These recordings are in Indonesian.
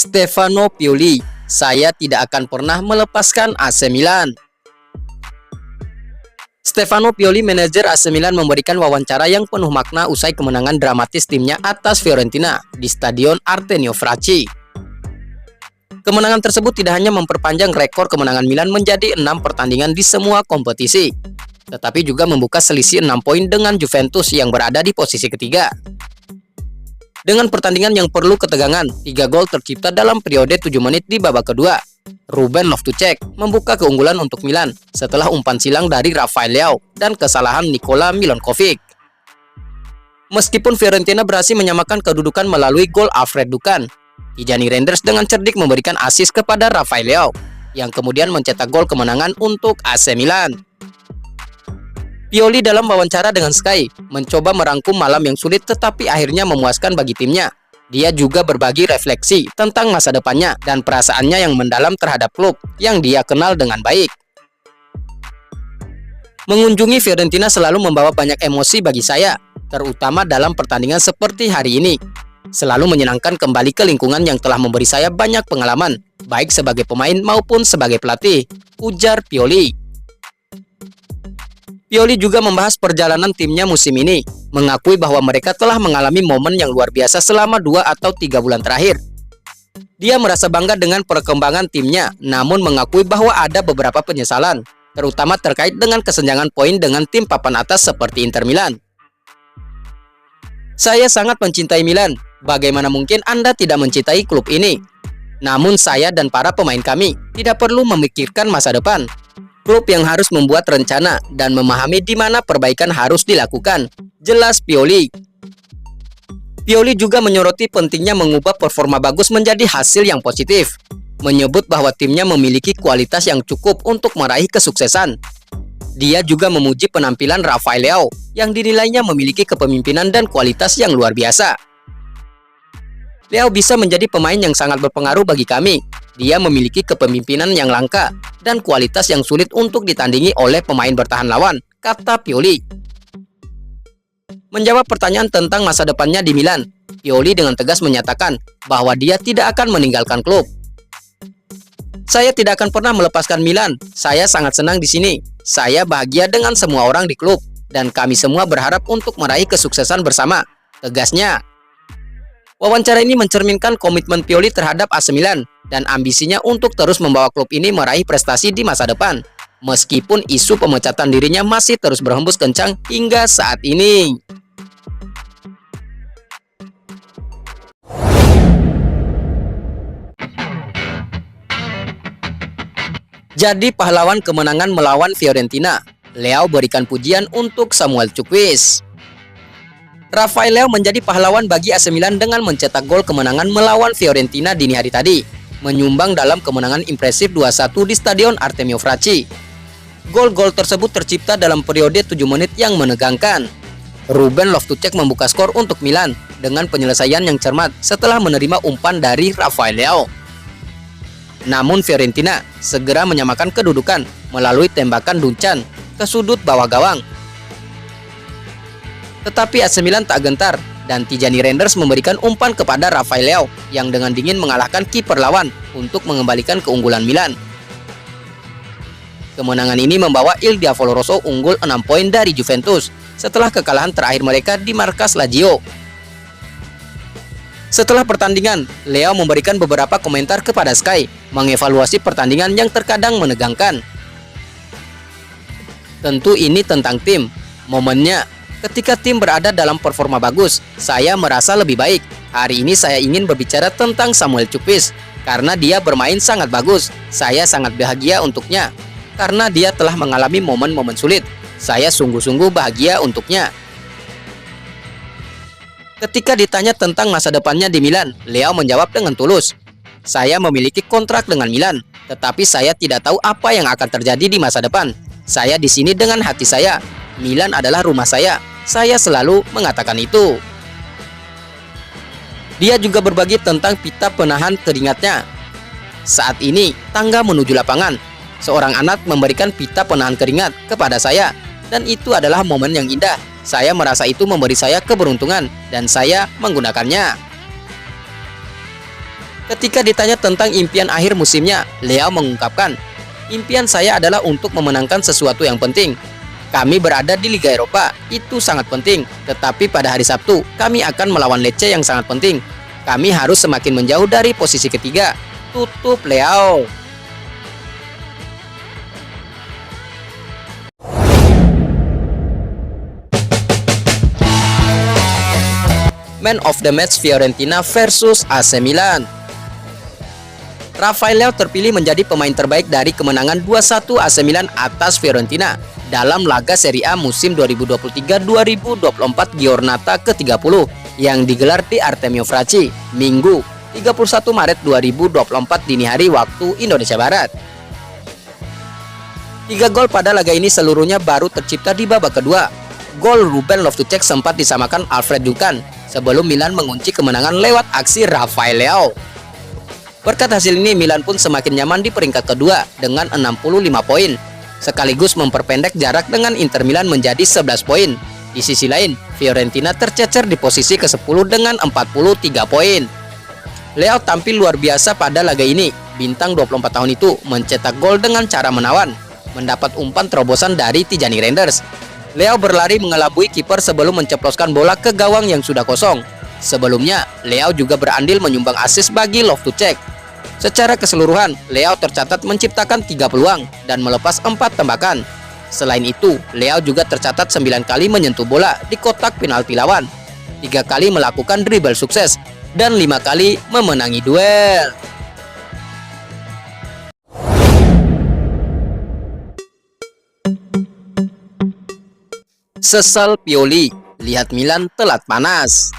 Stefano Pioli, saya tidak akan pernah melepaskan AC Milan. Stefano Pioli, manajer AC Milan, memberikan wawancara yang penuh makna usai kemenangan dramatis timnya atas Fiorentina di Stadion Artemio Franchi. Kemenangan tersebut tidak hanya memperpanjang rekor kemenangan Milan menjadi 6 pertandingan di semua kompetisi, tetapi juga membuka selisih 6 poin dengan Juventus yang berada di posisi ketiga. Dengan pertandingan yang perlu ketegangan, 3 gol tercipta dalam periode 7 menit di babak kedua. Ruben Loftus-Cheek membuka keunggulan untuk Milan setelah umpan silang dari Rafael Leao dan kesalahan Nikola Milankovic. Meskipun Fiorentina berhasil menyamakan kedudukan melalui gol Alfred Dukan, Tijani Reinders dengan cerdik memberikan assist kepada Rafael Leao yang kemudian mencetak gol kemenangan untuk AC Milan. Pioli dalam wawancara dengan Sky mencoba merangkum malam yang sulit tetapi akhirnya memuaskan bagi timnya. Dia juga berbagi refleksi tentang masa depannya dan perasaannya yang mendalam terhadap klub yang dia kenal dengan baik. Mengunjungi Fiorentina selalu membawa banyak emosi bagi saya, terutama dalam pertandingan seperti hari ini. Selalu menyenangkan kembali ke lingkungan yang telah memberi saya banyak pengalaman, baik sebagai pemain maupun sebagai pelatih, ujar Pioli. Pioli juga membahas perjalanan timnya musim ini, mengakui bahwa mereka telah mengalami momen yang luar biasa selama 2 atau 3 bulan terakhir. Dia merasa bangga dengan perkembangan timnya, namun mengakui bahwa ada beberapa penyesalan, terutama terkait dengan kesenjangan poin dengan tim papan atas seperti Inter Milan. Saya sangat mencintai Milan, bagaimana mungkin Anda tidak mencintai klub ini? Namun saya dan para pemain kami tidak perlu memikirkan masa depan. Klub yang harus membuat rencana dan memahami di mana perbaikan harus dilakukan, jelas Pioli. Pioli juga menyoroti pentingnya mengubah performa bagus menjadi hasil yang positif, menyebut bahwa timnya memiliki kualitas yang cukup untuk meraih kesuksesan. Dia juga memuji penampilan Rafael Leao yang dinilainya memiliki kepemimpinan dan kualitas yang luar biasa. Leao bisa menjadi pemain yang sangat berpengaruh bagi kami. Dia memiliki kepemimpinan yang langka dan kualitas yang sulit untuk ditandingi oleh pemain bertahan lawan, kata Pioli. Menjawab pertanyaan tentang masa depannya di Milan, Pioli dengan tegas menyatakan bahwa dia tidak akan meninggalkan klub. Saya tidak akan pernah melepaskan Milan. Saya sangat senang di sini. Saya bahagia dengan semua orang di klub dan kami semua berharap untuk meraih kesuksesan bersama, tegasnya. Wawancara ini mencerminkan komitmen Pioli terhadap AC Milan dan ambisinya untuk terus membawa klub ini meraih prestasi di masa depan, meskipun isu pemecatan dirinya masih terus berhembus kencang hingga saat ini. Jadi pahlawan kemenangan melawan Fiorentina, Leao berikan pujian untuk Samuel Chukwueze. Rafael Leao menjadi pahlawan bagi AC Milan dengan mencetak gol kemenangan melawan Fiorentina dini hari tadi, menyumbang dalam kemenangan impresif 2-1 di Stadion Artemio Franchi. Gol-gol tersebut tercipta dalam periode 7 menit yang menegangkan. Ruben Loftus-Cheek membuka skor untuk Milan dengan penyelesaian yang cermat setelah menerima umpan dari Rafael Leao. Namun Fiorentina segera menyamakan kedudukan melalui tembakan Ducan ke sudut bawah gawang. Tetapi AC Milan tak gentar dan Tijani Reinders memberikan umpan kepada Rafael Leao yang dengan dingin mengalahkan kiper lawan untuk mengembalikan keunggulan Milan. Kemenangan ini membawa Il Diavolo Rosso unggul 6 poin dari Juventus setelah kekalahan terakhir mereka di markas Lazio. Setelah pertandingan, Leao memberikan beberapa komentar kepada Sky mengevaluasi pertandingan yang terkadang menegangkan. Tentu ini tentang tim, momennya. Ketika tim berada dalam performa bagus, saya merasa lebih baik. Hari ini saya ingin berbicara tentang Samuel Chukwueze karena dia bermain sangat bagus. Saya sangat bahagia untuknya karena dia telah mengalami momen-momen sulit. Saya sungguh-sungguh bahagia untuknya. Ketika ditanya tentang masa depannya di Milan, Leao menjawab dengan tulus, "Saya memiliki kontrak dengan Milan, tetapi saya tidak tahu apa yang akan terjadi di masa depan. Saya di sini dengan hati saya. Milan adalah rumah saya. Saya selalu mengatakan itu." Dia juga berbagi tentang pita penahan keringatnya. Saat ini, tangga menuju lapangan. Seorang anak memberikan pita penahan keringat kepada saya, dan itu adalah momen yang indah. Saya merasa itu memberi saya keberuntungan, dan saya menggunakannya. Ketika ditanya tentang impian akhir musimnya, Leao mengungkapkan, "Impian saya adalah untuk memenangkan sesuatu yang penting. Kami berada di Liga Eropa, itu sangat penting. Tetapi pada hari Sabtu, kami akan melawan Lecce yang sangat penting. Kami harus semakin menjauh dari posisi ketiga." Tutup Leao. Man of the match Fiorentina versus AC Milan. Rafael Leao terpilih menjadi pemain terbaik dari kemenangan 2-1 AC Milan atas Fiorentina dalam laga Serie A musim 2023-2024 Giornata ke-30 yang digelar di Artemio Franchi, Minggu 31 Maret 2024 dini hari waktu Indonesia Barat. 3 gol pada laga ini seluruhnya baru tercipta di babak kedua. Gol Ruben Loftus-Cheek sempat disamakan Alfred Duncan sebelum Milan mengunci kemenangan lewat aksi Rafael Leao. Berkat hasil ini, Milan pun semakin nyaman di peringkat kedua dengan 65 poin, sekaligus memperpendek jarak dengan Inter Milan menjadi 11 poin. Di sisi lain, Fiorentina tercecer di posisi ke-10 dengan 43 poin. Leao tampil luar biasa pada laga ini. Bintang 24 tahun itu mencetak gol dengan cara menawan, mendapat umpan terobosan dari Tijani Reinders. Leao berlari mengelabui kiper sebelum menceploskan bola ke gawang yang sudah kosong. Sebelumnya, Leao juga berandil menyumbang assist bagi Loftus-Cheek. Secara keseluruhan, Leao tercatat menciptakan 3 peluang dan melepas 4 tembakan. Selain itu, Leao juga tercatat 9 kali menyentuh bola di kotak penalti lawan, 3 kali melakukan dribble sukses, dan 5 kali memenangi duel. Sesal Pioli, lihat Milan telat panas.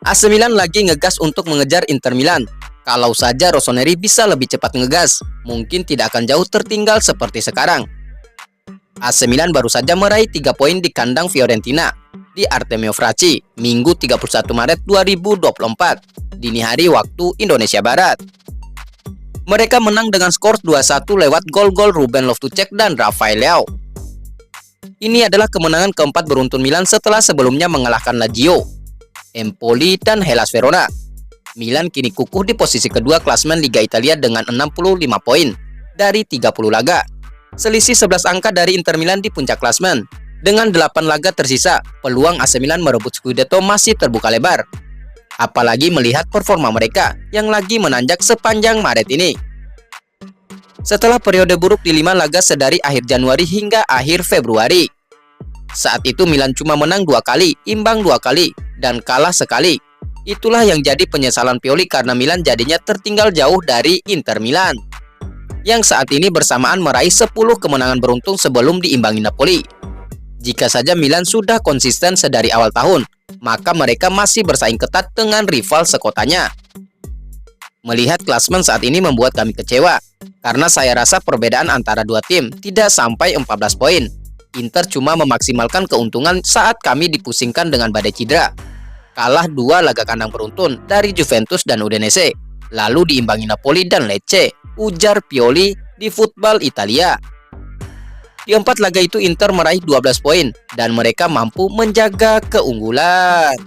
AC Milan lagi ngegas untuk mengejar Inter Milan. Kalau saja Rossoneri bisa lebih cepat ngegas, mungkin tidak akan jauh tertinggal seperti sekarang. AC Milan baru saja meraih 3 poin di kandang Fiorentina di Artemio Franchi, Minggu 31 Maret 2024, dini hari waktu Indonesia Barat. Mereka menang dengan skor 2-1 lewat gol-gol Ruben Loftus-Cheek dan Rafael Leao. Ini adalah kemenangan keempat beruntun Milan setelah sebelumnya mengalahkan Lazio, Empoli, dan Hellas Verona. Milan kini kukuh di posisi kedua klasemen Liga Italia dengan 65 poin dari 30 laga. Selisih 11 angka dari Inter Milan di puncak klasemen. Dengan 8 laga tersisa, peluang AC Milan merebut Scudetto masih terbuka lebar. Apalagi melihat performa mereka yang lagi menanjak sepanjang Maret ini. Setelah periode buruk di 5 laga sedari akhir Januari hingga akhir Februari. Saat itu Milan cuma menang 2 kali, imbang 2 kali, dan kalah sekali. Itulah yang jadi penyesalan Pioli karena Milan jadinya tertinggal jauh dari Inter Milan, yang saat ini bersamaan meraih 10 kemenangan beruntun sebelum diimbangi Napoli. Jika saja Milan sudah konsisten sedari awal tahun, maka mereka masih bersaing ketat dengan rival sekotanya. Melihat klasemen saat ini membuat kami kecewa, karena saya rasa perbedaan antara dua tim tidak sampai 14 poin. Inter cuma memaksimalkan keuntungan saat kami dipusingkan dengan badai cedera. Kalah 2 laga kandang beruntun dari Juventus dan Udinese, lalu diimbangi Napoli dan Lecce, ujar Pioli di Football Italia. Di 4 laga itu Inter meraih 12 poin dan mereka mampu menjaga keunggulan.